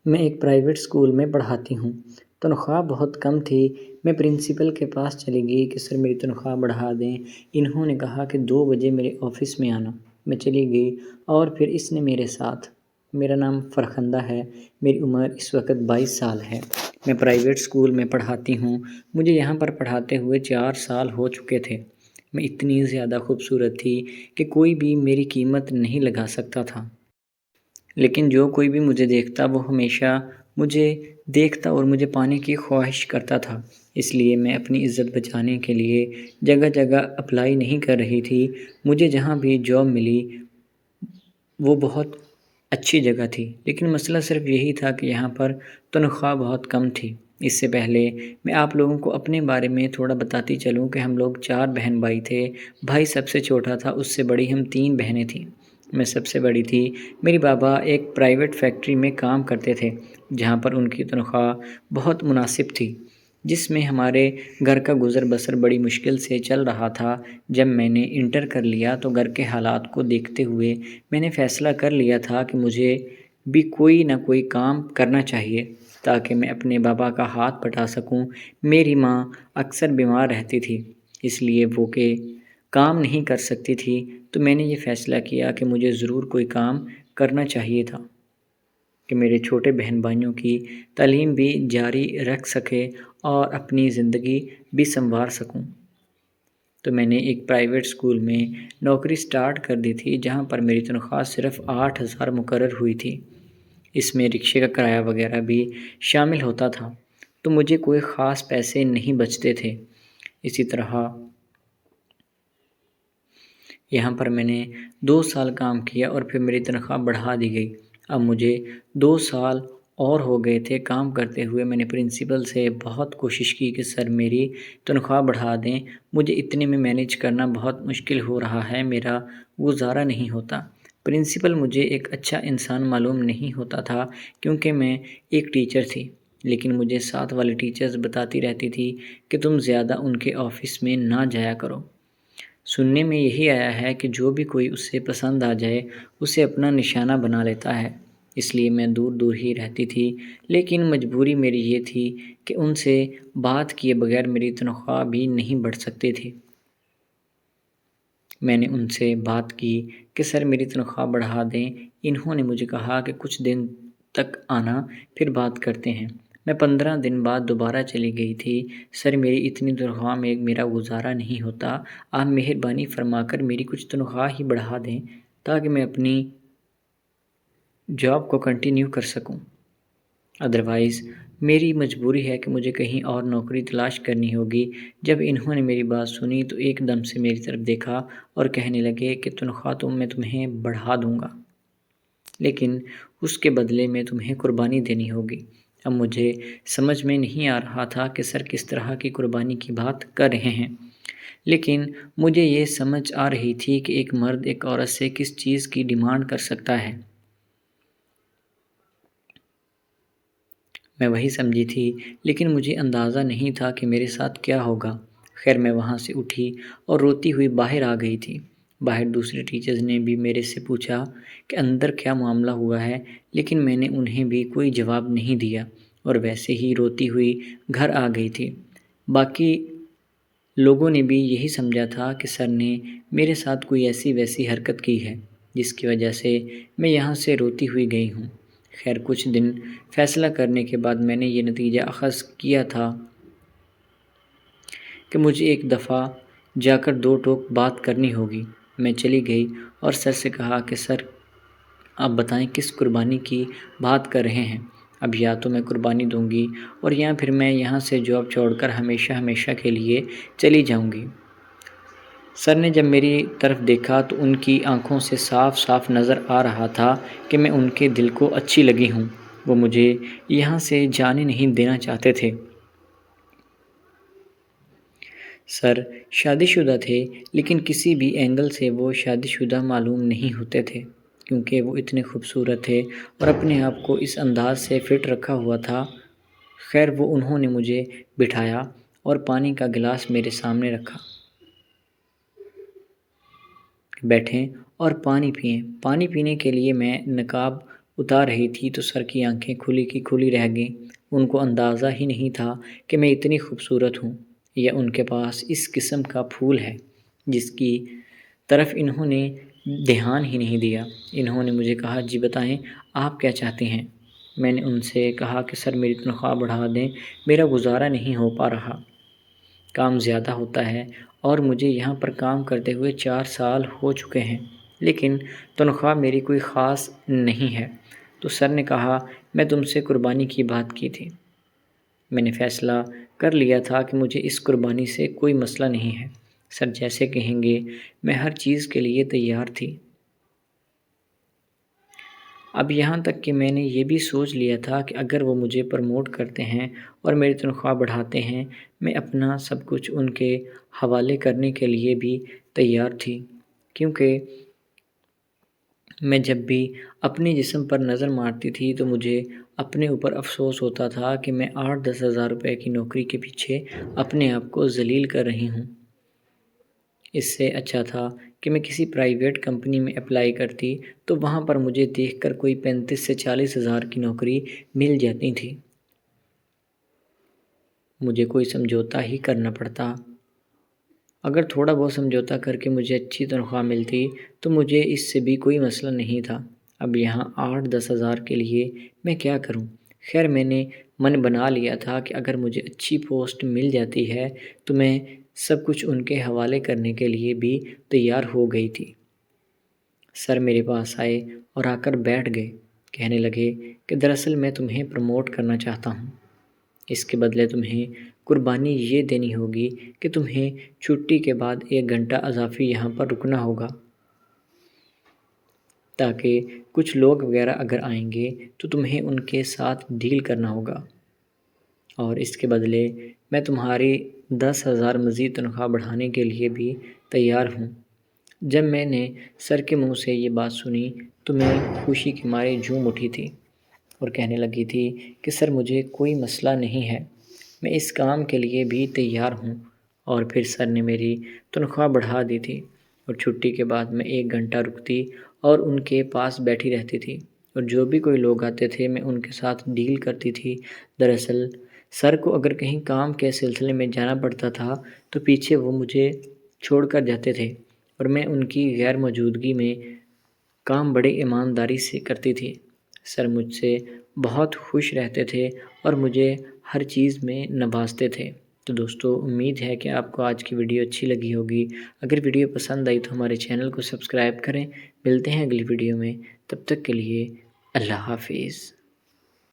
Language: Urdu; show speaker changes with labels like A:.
A: میں ایک پرائیویٹ اسکول میں پڑھاتی ہوں۔ تنخواہ بہت کم تھی۔ میں پرنسپل کے پاس چلی گئی کہ سر میری تنخواہ بڑھا دیں۔ انہوں نے کہا کہ 2 بجے میرے آفس میں آنا۔ میں چلی گئی اور پھر اس نے میرے ساتھ۔ میرا نام فرخندہ ہے۔ میری عمر اس وقت 22 سال ہے۔ میں پرائیویٹ اسکول میں پڑھاتی ہوں۔ مجھے یہاں پر پڑھاتے ہوئے 4 سال ہو چکے تھے۔ میں اتنی زیادہ خوبصورت تھی کہ کوئی بھی میری قیمت نہیں لگا سکتا تھا۔ لیکن جو کوئی بھی مجھے دیکھتا وہ ہمیشہ مجھے دیکھتا اور مجھے پانے کی خواہش کرتا تھا۔ اس لیے میں اپنی عزت بچانے کے لیے جگہ جگہ اپلائی نہیں کر رہی تھی۔ مجھے جہاں بھی جاب ملی وہ بہت اچھی جگہ تھی، لیکن مسئلہ صرف یہی تھا کہ یہاں پر تنخواہ بہت کم تھی۔ اس سے پہلے میں آپ لوگوں کو اپنے بارے میں تھوڑا بتاتی چلوں کہ ہم لوگ 4 بہن بھائی تھے۔ بھائی سب سے چھوٹا تھا، اس سے بڑی ہم 3 بہنیں تھیں۔ میں سب سے بڑی تھی۔ میری بابا ایک پرائیویٹ فیکٹری میں کام کرتے تھے جہاں پر ان کی تنخواہ بہت مناسب تھی، جس میں ہمارے گھر کا گزر بسر بڑی مشکل سے چل رہا تھا۔ جب میں نے انٹر کر لیا تو گھر کے حالات کو دیکھتے ہوئے میں نے فیصلہ کر لیا تھا کہ مجھے بھی کوئی نہ کوئی کام کرنا چاہیے تاکہ میں اپنے بابا کا ہاتھ بٹا سکوں۔ میری ماں اکثر بیمار رہتی تھی، اس لیے وہ کہ کام نہیں کر سکتی تھی، تو میں نے یہ فیصلہ کیا کہ مجھے ضرور کوئی کام کرنا چاہیے تھا کہ میرے چھوٹے بہن بھائیوں کی تعلیم بھی جاری رکھ سکے اور اپنی زندگی بھی سنوار سکوں۔ تو میں نے ایک پرائیویٹ اسکول میں نوکری سٹارٹ کر دی تھی جہاں پر میری تنخواہ صرف 8,000 مقرر ہوئی تھی۔ اس میں رکشے کا کرایہ وغیرہ بھی شامل ہوتا تھا، تو مجھے کوئی خاص پیسے نہیں بچتے تھے۔ اسی طرح یہاں پر میں نے 2 سال کام کیا اور پھر میری تنخواہ بڑھا دی گئی۔ اب مجھے 2 سال اور ہو گئے تھے کام کرتے ہوئے۔ میں نے پرنسپل سے بہت کوشش کی کہ سر میری تنخواہ بڑھا دیں، مجھے اتنے میں مینیج کرنا بہت مشکل ہو رہا ہے، میرا گزارا نہیں ہوتا۔ پرنسپل مجھے ایک اچھا انسان معلوم نہیں ہوتا تھا کیونکہ میں ایک ٹیچر تھی، لیکن مجھے ساتھ والے ٹیچرز بتاتی رہتی تھی کہ تم زیادہ ان کے آفس میں نہ جایا کرو۔ سننے میں یہی آیا ہے کہ جو بھی کوئی اس سے پسند آ جائے اسے اپنا نشانہ بنا لیتا ہے، اس لیے میں دور دور ہی رہتی تھی۔ لیکن مجبوری میری یہ تھی کہ ان سے بات کیے بغیر میری تنخواہ بھی نہیں بڑھ سکتی تھی۔ میں نے ان سے بات کی کہ سر میری تنخواہ بڑھا دیں۔ انہوں نے مجھے کہا کہ کچھ دن تک آنا، پھر بات کرتے ہیں۔ میں 15 دن بعد دوبارہ چلی گئی تھی۔ سر میری اتنی تنخواہ میں میرا گزارا نہیں ہوتا، آپ مہربانی فرما کر میری کچھ تنخواہ ہی بڑھا دیں تاکہ میں اپنی جاب کو کنٹینیو کر سکوں۔ ادروائز میری مجبوری ہے کہ مجھے کہیں اور نوکری تلاش کرنی ہوگی۔ جب انہوں نے میری بات سنی تو ایک دم سے میری طرف دیکھا اور کہنے لگے کہ تنخواہ تو میں تمہیں بڑھا دوں گا، لیکن اس کے بدلے میں تمہیں قربانی دینی ہوگی۔ اب مجھے سمجھ میں نہیں آ رہا تھا کہ سر کس طرح کی قربانی کی بات کر رہے ہیں، لیکن مجھے یہ سمجھ آ رہی تھی کہ ایک مرد ایک عورت سے کس چیز کی ڈیمانڈ کر سکتا ہے۔ میں وہی سمجھی تھی، لیکن مجھے اندازہ نہیں تھا کہ میرے ساتھ کیا ہوگا۔ خیر میں وہاں سے اٹھی اور روتی ہوئی باہر آ گئی تھی۔ باہر دوسرے ٹیچرز نے بھی میرے سے پوچھا کہ اندر کیا معاملہ ہوا ہے، لیکن میں نے انہیں بھی کوئی جواب نہیں دیا اور ویسے ہی روتی ہوئی گھر آ گئی تھی۔ باقی لوگوں نے بھی یہی سمجھا تھا کہ سر نے میرے ساتھ کوئی ایسی ویسی حرکت کی ہے جس کی وجہ سے میں یہاں سے روتی ہوئی گئی ہوں۔ خیر کچھ دن فیصلہ کرنے کے بعد میں نے یہ نتیجہ اخذ کیا تھا کہ مجھے ایک دفعہ جا کر 2 ٹوک بات کرنی ہوگی۔ میں چلی گئی اور سر سے کہا کہ سر آپ بتائیں کس قربانی کی بات کر رہے ہیں۔ اب یا تو میں قربانی دوں گی اور یا پھر میں یہاں سے جاب چھوڑ کر ہمیشہ ہمیشہ کے لیے چلی جاؤں گی۔ سر نے جب میری طرف دیکھا تو ان کی آنکھوں سے صاف صاف نظر آ رہا تھا کہ میں ان کے دل کو اچھی لگی ہوں۔ وہ مجھے یہاں سے جانے نہیں دینا چاہتے تھے۔ سر شادی شدہ تھے، لیکن کسی بھی اینگل سے وہ شادی شدہ معلوم نہیں ہوتے تھے کیونکہ وہ اتنے خوبصورت تھے اور اپنے آپ کو اس انداز سے فٹ رکھا ہوا تھا۔ خیر وہ انہوں نے مجھے بٹھایا اور پانی کا گلاس میرے سامنے رکھا۔ بیٹھیں اور پانی پئیں۔ پانی پینے کے لیے میں نقاب اتار رہی تھی تو سر کی آنکھیں کھلی کی کھلی رہ گئیں۔ ان کو اندازہ ہی نہیں تھا کہ میں اتنی خوبصورت ہوں، یا ان کے پاس اس قسم کا پھول ہے جس کی طرف انہوں نے دھیان ہی نہیں دیا۔ انہوں نے مجھے کہا، جی بتائیں آپ کیا چاہتے ہیں؟ میں نے ان سے کہا کہ سر میری تنخواہ بڑھا دیں، میرا گزارا نہیں ہو پا رہا، کام زیادہ ہوتا ہے اور مجھے یہاں پر کام کرتے ہوئے 4 سال ہو چکے ہیں، لیکن تنخواہ میری کوئی خاص نہیں ہے۔ تو سر نے کہا، میں تم سے قربانی کی بات کی تھی۔ میں نے فیصلہ کر لیا تھا کہ مجھے اس قربانی سے کوئی مسئلہ نہیں ہے۔ سر جیسے کہیں گے، میں ہر چیز کے لیے تیار تھی۔ اب یہاں تک کہ میں نے یہ بھی سوچ لیا تھا کہ اگر وہ مجھے پروموٹ کرتے ہیں اور میری تنخواہ بڑھاتے ہیں، میں اپنا سب کچھ ان کے حوالے کرنے کے لیے بھی تیار تھی، کیونکہ میں جب بھی اپنے جسم پر نظر مارتی تھی تو مجھے اپنے اوپر افسوس ہوتا تھا کہ میں 8-10 ہزار روپے کی نوکری کے پیچھے اپنے آپ کو ذلیل کر رہی ہوں۔ اس سے اچھا تھا کہ میں کسی پرائیویٹ کمپنی میں اپلائی کرتی تو وہاں پر مجھے دیکھ کر کوئی 35 سے 40 ہزار کی نوکری مل جاتی تھی، مجھے کوئی سمجھوتا ہی کرنا پڑتا۔ اگر تھوڑا بہت سمجھوتا کر کے مجھے اچھی تنخواہ ملتی تو مجھے اس سے بھی کوئی مسئلہ نہیں تھا۔ اب یہاں 8-10 ہزار کے لیے میں کیا کروں؟ خیر میں نے من بنا لیا تھا کہ اگر مجھے اچھی پوسٹ مل جاتی ہے تو میں سب کچھ ان کے حوالے کرنے کے لیے بھی تیار ہو گئی تھی۔ سر میرے پاس آئے اور آ کر بیٹھ گئے، کہنے لگے کہ دراصل میں تمہیں پروموٹ کرنا چاہتا ہوں۔ اس کے بدلے تمہیں قربانی یہ دینی ہوگی کہ تمہیں چھٹی کے بعد 1 گھنٹہ اضافی یہاں پر رکنا ہوگا، تاکہ کچھ لوگ وغیرہ اگر آئیں گے تو تمہیں ان کے ساتھ ڈیل کرنا ہوگا، اور اس کے بدلے میں تمہاری 10 ہزار مزید تنخواہ بڑھانے کے لیے بھی تیار ہوں۔ جب میں نے سر کے منہ سے یہ بات سنی تو میں خوشی کے مارے جھوم اٹھی تھی اور کہنے لگی تھی کہ سر مجھے کوئی مسئلہ نہیں ہے، میں اس کام کے لیے بھی تیار ہوں۔ اور پھر سر نے میری تنخواہ بڑھا دی تھی اور چھٹی کے بعد میں 1 گھنٹہ رکتی اور ان کے پاس بیٹھی رہتی تھی، اور جو بھی کوئی لوگ آتے تھے میں ان کے ساتھ ڈیل کرتی تھی۔ دراصل سر کو اگر کہیں کام کے سلسلے میں جانا پڑتا تھا تو پیچھے وہ مجھے چھوڑ کر جاتے تھے، اور میں ان کی غیر موجودگی میں کام بڑے ایمانداری سے کرتی تھی۔ سر مجھ سے بہت خوش رہتے تھے اور مجھے ہر چیز میں نوازتے تھے۔ تو دوستو، امید ہے کہ آپ کو آج کی ویڈیو اچھی لگی ہوگی۔ اگر ویڈیو پسند آئی تو ہمارے چینل کو سبسکرائب کریں۔ ملتے ہیں اگلی ویڈیو میں، تب تک کے لیے اللہ حافظ۔